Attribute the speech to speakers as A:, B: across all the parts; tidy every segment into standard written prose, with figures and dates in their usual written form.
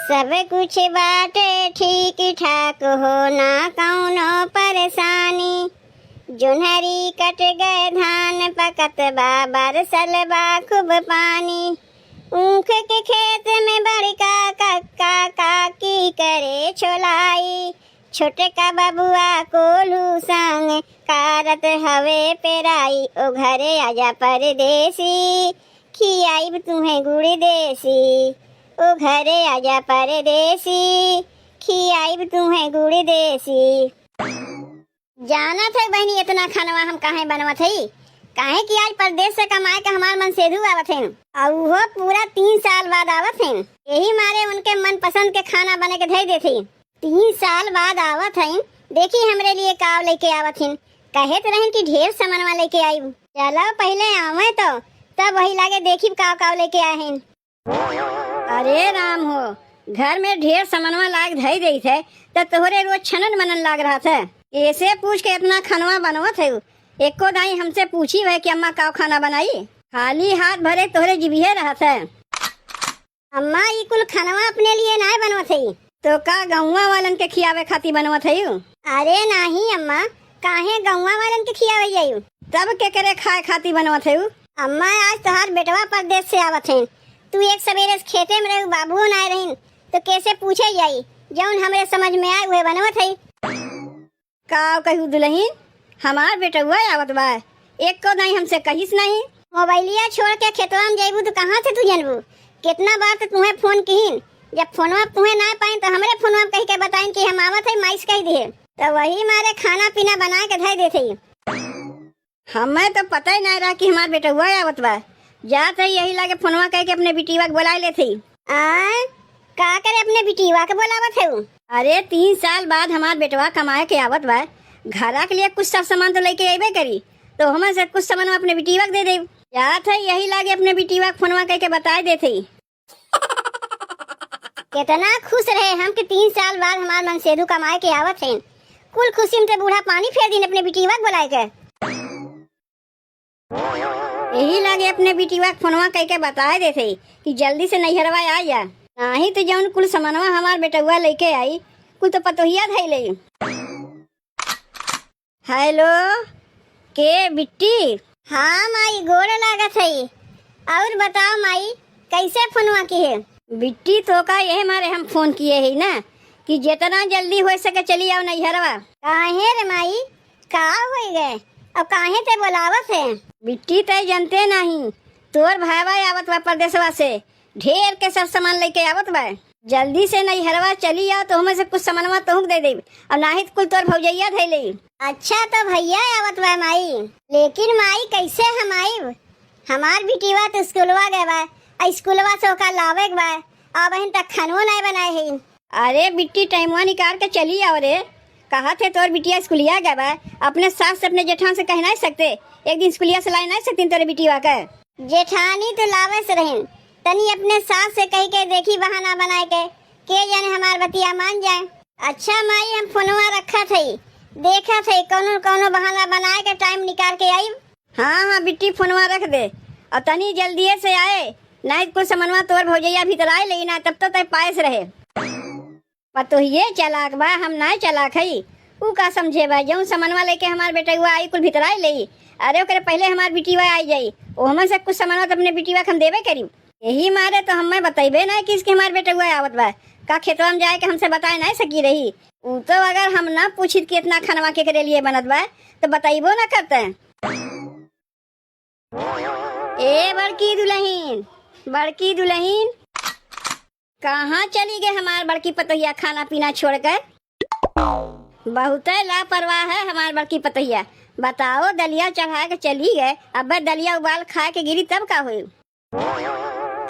A: सब कुछ बाटे ठीक ठाक हो ना कौनो परेशानी। जोन्हरी कट गए धान पकत बा बरसल बा खूब पानी। ऊख के खेत में बड़का कक्का काकी करे छोलाई। छोटे का बबुआ कोल्हू संग कारत हवे पेराई। ओ घरे आजा परदेसी खियाइब तुम्हें गुड़ देसी। ओ घरे आजा परदेसी खियाइब तुम्हें गुड़ देसी। जाना था बहनी इतना खानवा हम काहे बनवत हई। काहे कि आज परदेश से कमाए के हमार मन सेधु आवत हैं और वो पूरा 3 साल बाद आवत हैं। यही मारे उनके मन पसंद के खाना बने के धई देती। 3 साल बाद आवत हैं। देखी हमरे लिए काव लेके आवत हैं। कहत रहन कि ढेर सामान लेके आई। चलो पहले आवे तो तब वही लागे देखी काव काव लेके आए हैं। अरे राम हो, घर में ढेर सामान लाग धई देई थे तो तोहरे रोज छनन मनन लाग रहा था। ऐसे पूछ के इतना खानवा बनवत है। एको दाई हमसे पूछी है कि अम्मा का खाना बनाई। खाली हाथ भरे तोहरे जिभिये रहत है। अम्मा ये कुल खानवा अपने लिए ना बनवत है तो का गौवा वालन के खियावे खाती बनवत है। अरे नहीं अम्मा, काहे गौवा वालन के खियावे जायू तब के करे खाए खाती बनवत है। अम्मा आज तोहार बेटवा परदेश से आवत है। तू एक सवेरे खेते में रह बाबू ना रही तो कैसे पूछे जाई। जौन हमरे समझ में आए हुए बनवत है। का कहू दुल्हन, हमार बेटवा आवत बा एक को नहीं हमसे कहिस नहीं। मोबाइलिया छोड़ के खेतवा में जाइबू तो कहाँ से तू जानबू। कितना बार तो तुम्हें फोन किहिन। जब फोनवा तुम्हें ना पाइन तो हमरे फोनवा कह के बताइन कि हम आवत है माइस कह दिए तो वही मारे खाना पीना बना के धई देते। हमें तो पता ही नहीं रहा कि हमार बेटवा आवत बा। जात है यही लागे फोनवा कह के अपने बिटिवा के बुला लेती। का करे अपने बिटिवा के बुलावत है। अरे 3 साल बाद हमार बेटवा कमाए के आवत बा। घरा के लिए कुछ सब सामान तो लेके आइबे करी तो हमें से कुछ सामान अपने बिटिवा के दे दे। जात है यही लागे अपने बिटिवा के फोनवा कह के बता देते। कितना खुश रहे हम कि 3 साल बाद हमार मन सेधु कमाए के आवत है। कुल खुशी में बूढ़ा पानी फेर दिन अपने बिटिवा के बुलाए के। यही लागे अपने बिटिवा के फोनवा कह के बता देते कि जल्दी से नैहरवा आ जा। नहीं तो जौन कुल सामानवा हमार बेटवा लेके आई कुल तो पतोहिया धई ले। हेलो के बिट्टी। हाँ माई गोड़ लागत है। और बताओ माई कैसे फोनवा की है। बिट्टी तो का यही मारे हम फोन किए है ना कि जितना जल्दी हो सके चली आओ नैहरवा। काहे रे माई का हो गए अब काहे ते बोलावत है। बिट्टी ते जानते नहीं तोर भाईवा आवत बा परदेशवा से। ढेर के सब सामान लेके आवत बा। जल्दी से नैहरवा चली आओ तो हमें से कुछ सामानवा तोहक दे दे और नाही कुल तोर भौजैया धई ले। अच्छा तो भैया आवत बा माई। लेकिन माई कैसे हम आइब। हमार बिटिवा तो स्कूलवा गए बा। स्कूलवा से ओका लावे के बा। अब अहिन तक खानवो नहीं बनाए है। अरे बिट्टी टाइमवा निकाल के चली आओ रे। कहा थे तोर बिटिया स्कूलिया गए बा। अपने सास से अपने जेठान से कह नहीं सकते एक दिन स्कूलिया से लाई नहीं सकती तोरे बिटिवा का। जेठानी तो लावे से रहीन तनी अपने सास से कह के देखी बहाना बनाए के जाने हमार बतिया मान जाए। अच्छा माई हम फोनवा रखा थे देखा थे कौनो कौनो बहाना बनाए के टाइम निकाल के आई। हाँ बिट्टी फोनवा रख दे और तनी जल्दी से आए नहीं कुछ सामानवा तोर भौजैया भीतर आए लेना तब तो तय पायस रहे। पतो ये चलाक बा हम ना चलाक है। ऊ का समझे बा जौन सामानवा लेके हमार बेटा आई कुल भीतर आए ले। अरे ओकरे पहले हमार बिटिवा आई जाई ओ हमें से कुछ सामानवा तो अपने बिटिवा हम देवे करी। यही मारे तो हमें बताइबे ना कि इसके हमारे बेटे हुआ आवत बा। का खेतवा में जाए के हमसे बताए नहीं सकी रही। ऊ तो अगर हम ना पूछित कि इतना खानवा के करे लिए बनत बा तो बताइबो ना करते। ए बड़की दुल्हन कहाँ चली गए हमार बड़की पतोहिया खाना पीना छोड़कर। बहुत लापरवाह है हमार बड़की पतोहिया। बताओ दलिया चढ़ा के चली गए अब दलिया उबाल खा के गिरी तब का हुई।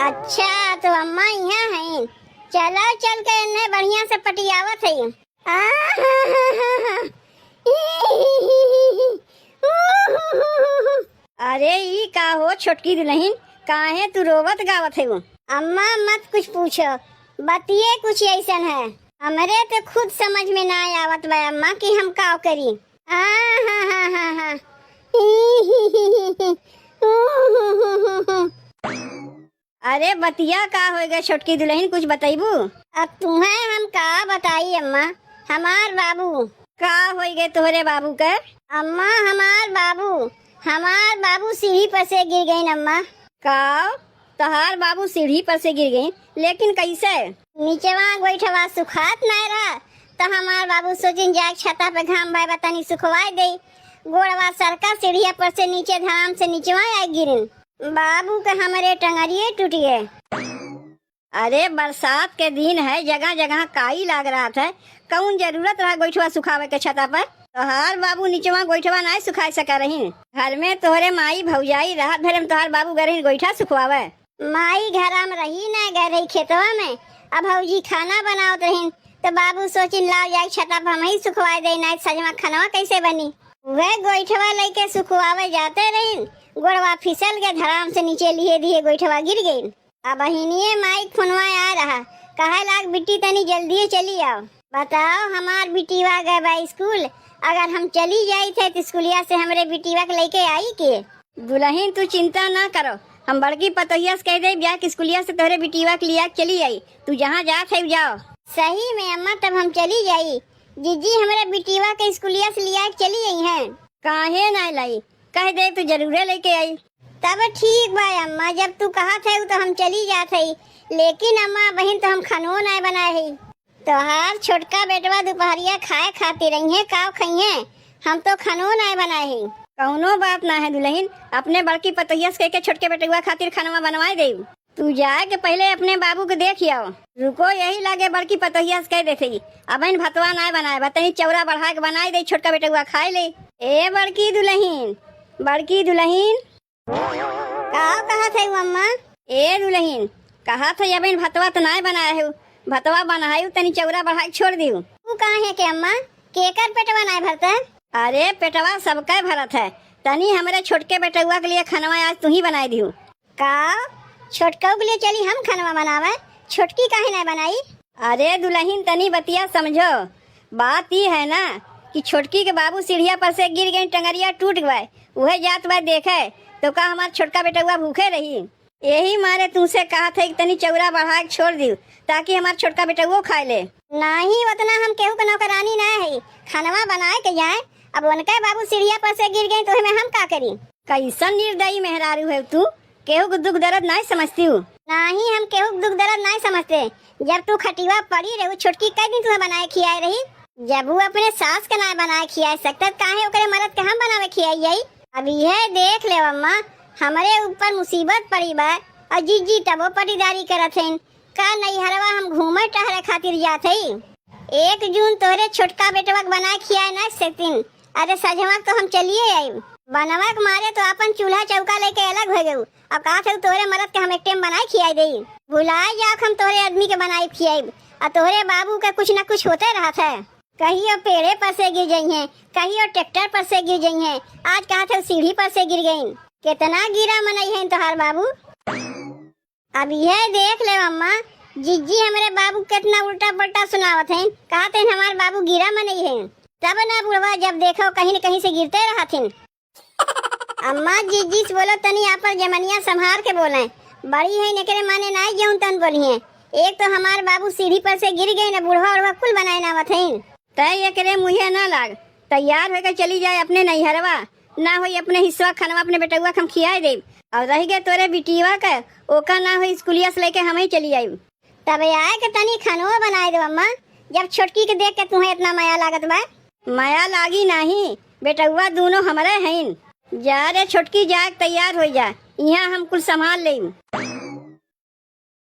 A: अच्छा तो अम्मा यहाँ हैं। चलो चल के इन्हें बढ़िया से पटियावत है। अरे ई का हो छोटकी दुल्हन काहे तू रोवत गावत है। अम्मा मत कुछ पूछो बतिये कुछ ऐसन है। हमरे तो खुद समझ में ना आवत बा अम्मा कि हम का करी। अरे बतिया का हो गए छोटकी दुल्हन, कुछ बताइबू? अब तुम्हें हम का बताई अम्मा। हमार बाबू का हो गए तोहरे बाबू के? अम्मा हमार बाबू सीढ़ी पर से गिर गई अम्मा। का तोहार बाबू सीढ़ी पर से गिर गई? लेकिन कैसे? नीचेवा गोइठवा सुखात नहीं रहा तो हमार बाबू सोचिन जाए छता पे घाम भाई बतानी सुखवाई दे। गोड़वा सरका सीढ़िया पर से नीचे धड़ाम से नीचवा आई गिरिन। बाबू के हमारे टंगरिए टूट गए। अरे बरसात के दिन है, जगह जगह काई लग रहा था, कौन जरूरत रहा गोइठवा सुखावे के छता पर? तोहार बाबू नीचवा गोइठवा नहीं सुखा सका रही। घर में तोहरे माई भौजाई रात भर में तोहार बाबू गए गोइठा सुखवावे। माई घर में रही ना गए रही खेतवा में। अब भौजी खाना बनावत रही तो बाबू सोचिन लाओ जाए छता पर हम ही सुखवाई दे, नहीं सजवा खानवा कैसे बनी। वह गोइठवा लेके सुखवावे जाते रही, गोड़वा फिसल गए, धड़ाम से नीचे लिए दिए गोइठवा गिर गई। अब अहिनिये माई खुनवा आ रहा, कहे लाग बिट्टी तनी जल्दी चली आओ। बताओ हमार बिटिवा गए बा स्कूल, अगर हम चली जाई थे तो स्कूलिया से हमरे बिटिवा के लेके आई के? दुल्हन तू चिंता ना करो, हम बड़की पतोहिया से कह दे ब्याह के स्कूलिया से तोहरे बिटिवा के लिया चली आई। तू जहाँ जात है जाओ। सही में अम्मा, तब हम चली जाई। जीजी हमारे बिटिवा के स्कूलिया से लिया चली आई है। काहे ना लाई, कह दे तू जरूर लेके आई। तब ठीक बा अम्मा, जब तू कहा थे तो हम चली जात है। लेकिन अम्मा बहन तो हम खानो नहीं बनाए है। तोहार छोटका बेटवा दोपहरिया खाए खाती रही है, काव खाई है, हम तो खानो नहीं बनाए है। कौनो बात ना है दुल्हन, अपने बड़की पतोहिया से कह के छोटके बेटवा खातिर खानवा बनवाई दे। तू जाए के पहले अपने बाबू को देख आओ। रुको यही लागे बड़की पतोहिया से कह देते अब भतवा नहीं बनाए, बताई चौरा बढ़ा के बनाई दे, छोटका बेटवा खाए ले। ए बड़की दुल्हन कहा थे अम्मा? ए दुल्हन कहा था अब भतवा तो नहीं बनाया है, भतवा बनायु तनी चौरा बढ़ा के छोड़ दियो। तू कहा है के अम्मा, केकर पेटवा नहीं भरता? अरे पेटवा सबका भरत है, तनी हमारे छोटके बेटवा के लिए खानवा आज तू ही बनाई दियो। का छोटका के लिए चली हम खानवा बनावे, छोटकी काहे नहीं बनाई? अरे दुल्हन तनी बतिया समझो, बात ये है ना कि छोटकी के बाबू सीढ़िया पर से गिर गई, टंगरिया टूट गए, वह जात बात देखे तो का हमारा छोटका बेटवा भूखे रही। यही मारे तुमसे कहा था कि तनी चौरा बढ़ा के छोड़ दियो ताकि हमारा छोटका बेटवा खाए ले। नहीं उतना हम केहू के नौकरानी ना है, खानवा बनाए के जाए। अब उनके बाबू सीढ़िया पर से गिर गए तो हमें हम का करी? कैसन निर्दयी मेहरारू है तू, केहू को दुख दर्द नहीं समझती हूँ। नहीं हम केहू दुख दर्द नहीं समझते। जब तू खटिवा पड़ी रही छोटकी कई दिन तुम्हें बनाए खियाए रही, जब वो अपने सास के ना बनाए खियाए सकता काहे ओकरे मरद के हम बनावे खियाई जाई। अब यह देख ले अम्मा, हमारे ऊपर मुसीबत पड़ी बा और जीजी तबो पटीदारी करत हैं। का नैहरवा हम घूमे टहरे खातिर जात हई। 1 जून तोरे छोटका बेटवा बनाए खियाए ना सकतीन। अरे सजवा तो हम चलिए आई, बनवा के मारे तो अपन चूल्हा चौका लेके अलग हो गए। अब कहा थे तोरे मरद के हम एक टाइम बनाए खियाई दे, भुलाए जा हम तोरे आदमी के बनाए खियाई। और तोरे बाबू का कुछ न कुछ होते रहा था, कहीं पेड़े पर से गिर गई है, कहीं ट्रैक्टर पर से गिर गई है, आज कहा थे सीढ़ी पर से गिर गई। कितना गिरा मनई है तोहार बाबू। अब यह देख ले अम्मा, जीजी हमारे बाबू कितना उल्टा पलटा सुनावत है, कहा थे हमारे बाबू गिरा मनई है। तब ना बुढ़वा जब देखो कहीं न कहीं से गिरते रहा थे। अम्मा जीजी से बोलो तनी आप जमनिया संभार के बोले, बड़ी है नकरे माने नहीं जाऊं तन बोली है। एक तो हमारे बाबू सीढ़ी पर से गिर गए ना, बुढ़वा उड़वा कुल बनाए ना वथीन। तय करे मुहे ना लाग, तैयार होकर चली जाए अपने नैहरवा, ना हो अपने हिस्सा खानवा अपने बेटवा हम खियाए दे। और रह गए तोरे बिटिवा का, ओका ना हो स्कूलिया से लेके हम ही चली आई। तब आए के तनी खानवा बनाए दो अम्मा, जब छोटकी के देख के तुम्हें इतना माया लागत बा। माया लागी नहीं, बेटवा दोनों हमारे हैं। जा रे छोटकी जा तैयार हो जा, यहाँ हम कुल संभाल ले।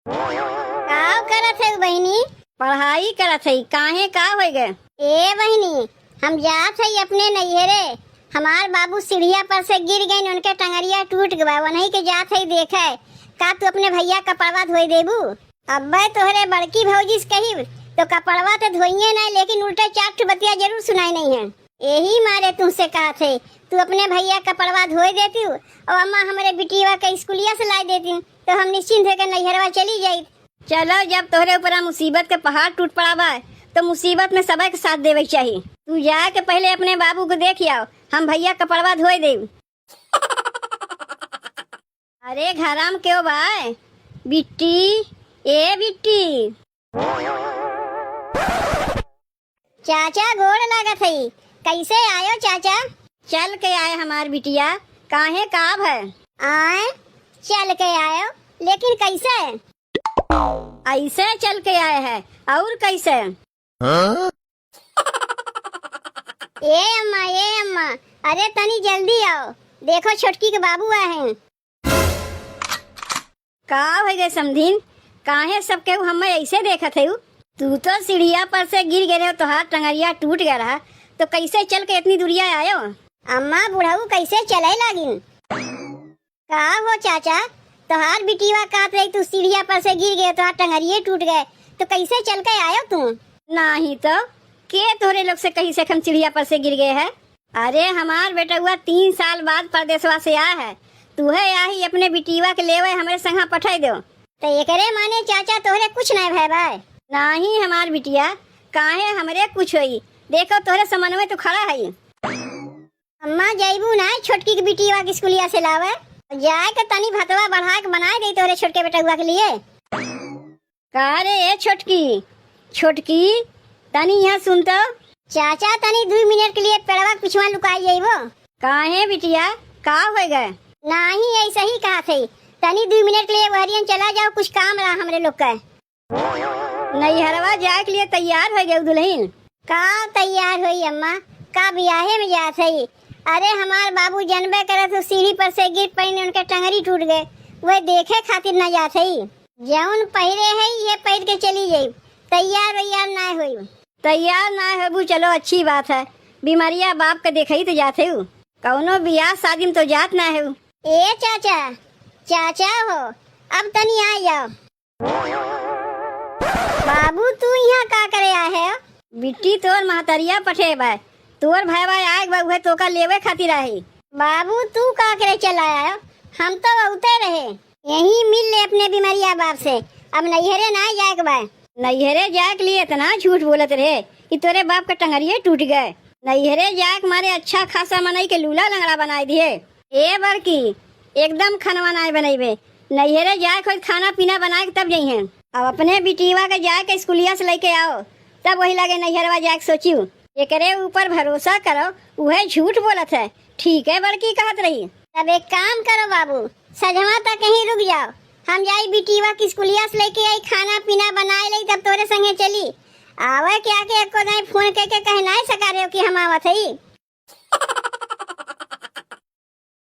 A: का करत है बहनी? पढ़ाई करत है। काहे का हो गए? ए बहनी हम जात है अपने नैहरे, हमार बाबू सीढ़िया पर से गिर गए, उनके टंगरिया टूट गया, वहीं के जात है देखे। का तू अपने भैया कपड़वा धोई देबू? अब्बे तोहरे बड़की भौजी से कही तो कपड़वा तो धोइए नहीं, लेकिन उल्टा 4 बतिया जरूर सुनाई नहीं है। यही मारे तुमसे कहा थे तू अपने भैया कपड़वा धोई देती हूँ और अम्मा हमारे बिटिया का स्कूलिया से ला देती तो हम निश्चिंत होकर नैहरवा चली जाई। चलो जब तोहरे ऊपर मुसीबत के पहाड़ टूट पड़ा बा तो मुसीबत में सबे के साथ देवे चाहिए। तू जा के पहले अपने बाबू को देख आओ, हम भैया कपड़वा धोई दे। अरे घराम क्यों बाय, बिट्टी, ए बिट्टी। चाचा गोड़ लागत है, कैसे आयो चाचा? चल के आए हमार बिटिया, काहे काब है? आए चल के आयो, लेकिन कैसे? ऐसे चल के आए हैं, और कैसे? हाँ? ए अम्मा, अरे तनी जल्दी आओ, देखो छोटकी के बाबू आए हैं। का हो गए समधीन, काहे सबके हमें ऐसे देखत है? तू तो सीढ़िया पर से गिर गए, तो हाथ टंगरिया टूट गया रहा, तो कैसे चल के इतनी दूरिया आयो? अम्मा बुढ़ाऊ कैसे चले लागिन? का हो चाचा, तोहार बिटिया काट रही, तू सीढ़िया पर से गिर गए, तो हाथ टंगरिये टूट गए, तो कैसे चल के आयो तू? नहीं तो के तोरे लोग से कहीं से हम सीढ़िया पर से गिर गए है? अरे हमार बेटा हुआ 3 साल बाद परदेसवा से आया है, तू है आही अपने बिटिया के लेवे हमारे संगा पठाई दो। तो एकरे माने चाचा तोहरे कुछ नहीं भय भाई? नहीं हमार बिटिया, काहे हमरे कुछ होई, देखो तोहरे समन में तो खड़ा है। अम्मा जैबू ना छोटकी की बिटिया की स्कूलिया से लावे, जाए के तनी भतवा बढ़ा के बनाए दे तोरे छोटके बेटा हुआ के लिए। का रे ए छोटकी, छोटकी तनी यहाँ सुन तो। चाचा तनी 2 मिनट के लिए पेड़वा पिछवा लुकाई जाइबो। काहे बिटिया, का हो गए? नहीं ऐसा ही कहा थे, तनी 2 मिनट के लिए वहरियन चला जाओ, कुछ काम रहा हमरे लोग का। नैहरवा जाए के लिए तैयार हो गए दुल्हन? का तैयार हुई अम्मा, का बियाहे में जात है? अरे हमार बाबू जनबे करे तो सीढ़ी पर से गिर पड़े, उनके टंगरी टूट गए, वह देखे खातिर न जात है। जौन पहिरे है ये पहिर के चली जाई, तैयार वैयार ना हुई। तैयार ना होबू चलो अच्छी बात है, बीमारिया बाप के देखा ही तो जाते हो, कौनो बियाह शादी में तो जात ना हो। ए चाचा, चाचा हो, अब तनी आ जाओ। बाबू तू यहाँ का करे आए है? बिट्टी तोर महतरिया पठे बा, तोर भाई भाई आए बा, उहे तोका लेवे खातिर आही। बाबू तू का करे चला आयो? हम तो बहुते रहे, यही मिल ले अपने बीमारिया बाप से, अब नैहरे ना जाए के बा। नैहरे जाए के लिए इतना झूठ बोलत रहे कि तोरे बाप के टंगरिये टूट गए। नैहरे जाए के मारे अच्छा खासा मनाई के लूला लंगड़ा बनाई दिए। ए बड़की एकदम खाना नहीं बनेबे, नैहरे जाए के खाना पीना बनाए के तब जाइए। अब अपने बिटिया के जाए के स्कूलिया से लेके आओ, तब वही लगे नैहरवा जाए के सोचियो। एकरे ऊपर भरोसा करो, वह झूठ बोलत है। ठीक है बड़की कहत रही। तब एक काम करो बाबू, सजवा तक कहीं रुक जाओ, हम जाई बिटिया की स्कूलिया से लेके आई, खाना पीना बनाए ले, तब तोरे संगे चली। आवे के आके एको नहीं फोन करके कहे नहीं सका रहे हो कि हम आवत है।